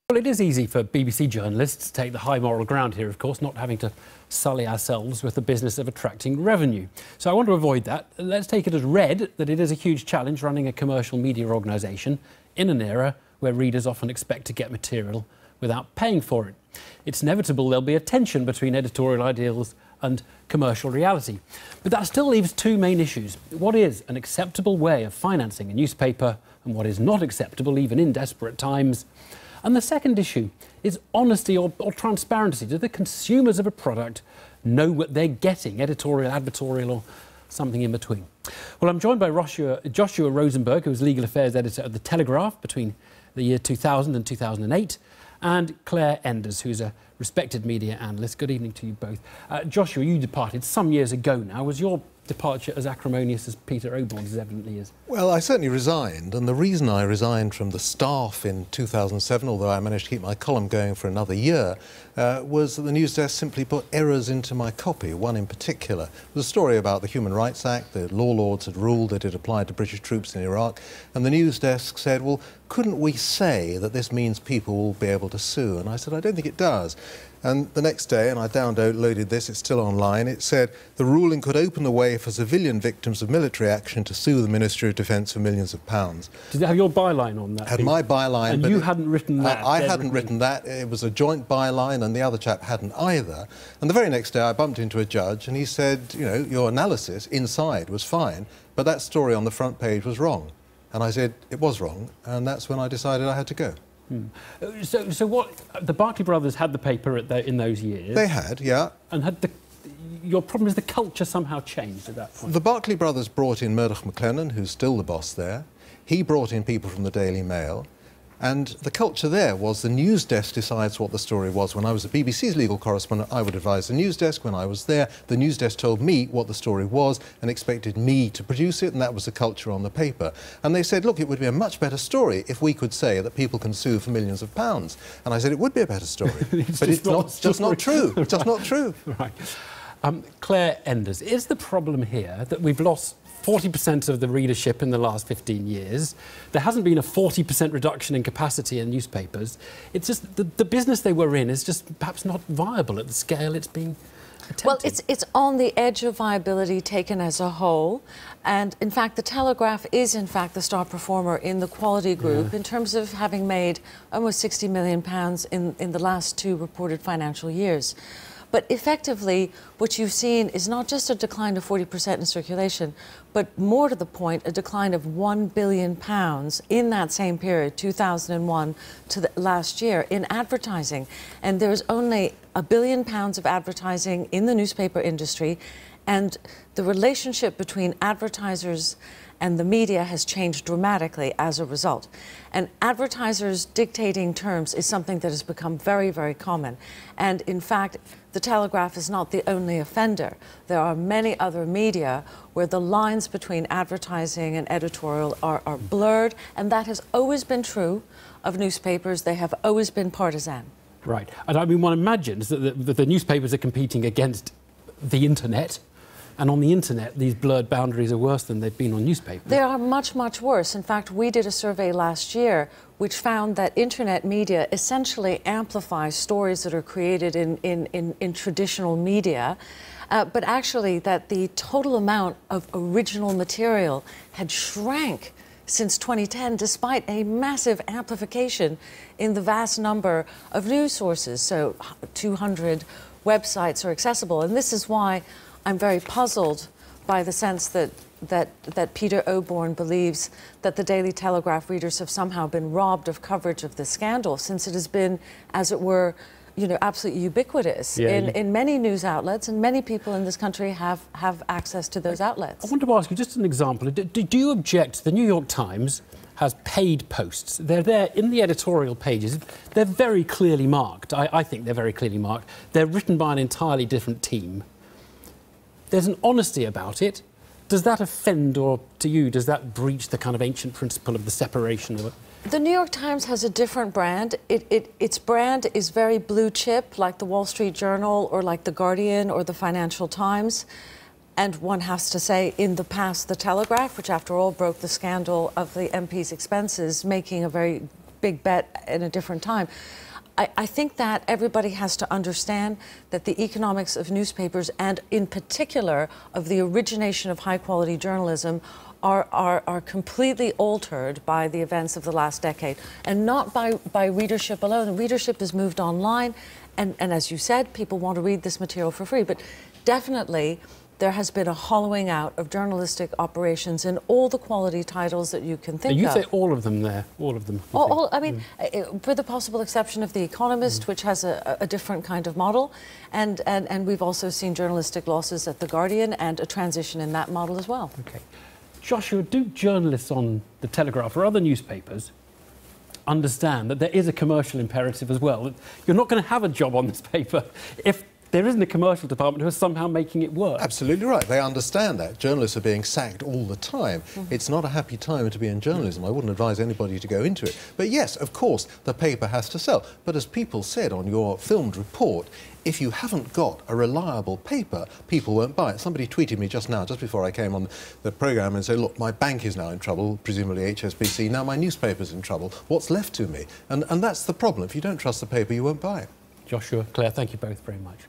Well, it is easy for BBC journalists to take the high moral ground here, of course, not having to sully ourselves with the business of attracting revenue. So I want to avoid that. Let's take it as read that it is a huge challenge running a commercial media organisation in an era where readers often expect to get material without paying for it. It's inevitable there'll be a tension between editorial ideals and commercial reality. But that still leaves two main issues. What is an acceptable way of financing a newspaper and what is not acceptable, even in desperate times? And the second issue is honesty or transparency. Do the consumers of a product know what they're getting, editorial, advertorial, or something in between? Well, I'm joined by Joshua Rosenberg, who was legal affairs editor at The Telegraph between the year 2000 and 2008, and Claire Enders, who's a respected media analyst. Good evening to you both. Joshua, you departed some years ago now. Was your departure as acrimonious as Peter Oborne's as evidently is? Well, I certainly resigned, and the reason I resigned from the staff in 2007, although I managed to keep my column going for another year, was that the news desk simply put errors into my copy, one in particular. It was a story about the Human Rights Act. The law lords had ruled that it applied to British troops in Iraq, and the news desk said, well, couldn't we say that this means people will be able to sue? And I said, I don't think it does. And the next day, and I downloaded this, it's still online, it said the ruling could open the way for civilian victims of military action to sue the Ministry of Defence for millions of pounds. Did it have your byline on that? Had my byline. And you hadn't written that? I hadn't written that. It was a joint byline, and the other chap hadn't either. And the very next day, I bumped into a judge, and he said, you know, your analysis inside was fine, but that story on the front page was wrong. And I said, it was wrong, and that's when I decided I had to go. So what, the Barclay brothers had the paper in those years? They had, yeah. And your problem is the culture somehow changed at that point? The Barclay brothers brought in Murdoch McLennan, who's still the boss there. He brought in people from the Daily Mail. And the culture there was the news desk decides what the story was. When I was the BBC's legal correspondent, I would advise the news desk. When I was there, the news desk told me what the story was and expected me to produce it, and that was the culture on the paper. And they said, look, it would be a much better story if we could say that people can sue for millions of pounds. And I said, it would be a better story. But it's just not true. It's just not true. Right. Claire Enders, is the problem here that we've lost 40% of the readership in the last 15 years. There hasn't been a 40% reduction in capacity in newspapers. It's just the business they were in is just perhaps not viable at the scale it's being attempted. Well, it's on the edge of viability taken as a whole. And in fact, the Telegraph is in fact the star performer in the quality group in terms of having made almost £60 million in the last two reported financial years. But effectively, what you've seen is not just a decline of 40% in circulation, but more to the point, a decline of £1 billion in that same period, 2001 to the last year, in advertising. And there's only £1 billion of advertising in the newspaper industry, and the relationship between advertisers and the media has changed dramatically as a result. And advertisers dictating terms is something that has become very, very common. And in fact, the Telegraph is not the only offender. There are many other media where the lines between advertising and editorial are blurred, and that has always been true of newspapers. They have always been partisan. Right. And I mean, one imagines that the newspapers are competing against the internet. And on the internet, these blurred boundaries are worse than they've been on newspapers. They are much, much worse. In fact, we did a survey last year which found that internet media essentially amplifies stories that are created in traditional media, but actually that the total amount of original material had shrank since 2010, despite a massive amplification in the vast number of news sources. So 200 websites are accessible. And this is why I'm very puzzled by the sense that Peter Oborne believes that the Daily Telegraph readers have somehow been robbed of coverage of this scandal, since it has been, as it were, you know, absolutely ubiquitous in many news outlets, and many people in this country have access to those outlets. I want to ask you just an example. Do you object? The New York Times has paid posts. They're there in the editorial pages. They're very clearly marked. I think they're very clearly marked. They're written by an entirely different team. There's an honesty about it. Does that offend, or to you, does that breach the kind of ancient principle of the separation of it? The New York Times has a different brand. Its brand is very blue chip, like the Wall Street Journal or like the Guardian or the Financial Times. And one has to say, in the past, the Telegraph, which after all broke the scandal of the MP's expenses, making a very big bet in a different time. I think that everybody has to understand that the economics of newspapers, and in particular of the origination of high-quality journalism, are completely altered by the events of the last decade, and not by readership alone. The readership has moved online, and as you said, people want to read this material for free, but definitely there has been a hollowing out of journalistic operations in all the quality titles that you can think of. You say all of them there, all of them. I mean, with the possible exception of The Economist, which has a different kind of model, and we've also seen journalistic losses at The Guardian and a transition in that model as well. Okay. Joshua, do journalists on The Telegraph or other newspapers understand that there is a commercial imperative as well? You're not going to have a job on this paper if there isn't a commercial department who is somehow making it work. Absolutely right. They understand that. Journalists are being sacked all the time. It's not a happy time to be in journalism. I wouldn't advise anybody to go into it. But yes, of course, the paper has to sell. But as people said on your filmed report, if you haven't got a reliable paper, people won't buy it. Somebody tweeted me just now, just before I came on the programme, and said, look, my bank is now in trouble, presumably HSBC, now my newspaper's in trouble. What's left to me? And that's the problem. If you don't trust the paper, you won't buy it. Joshua, Claire, thank you both very much.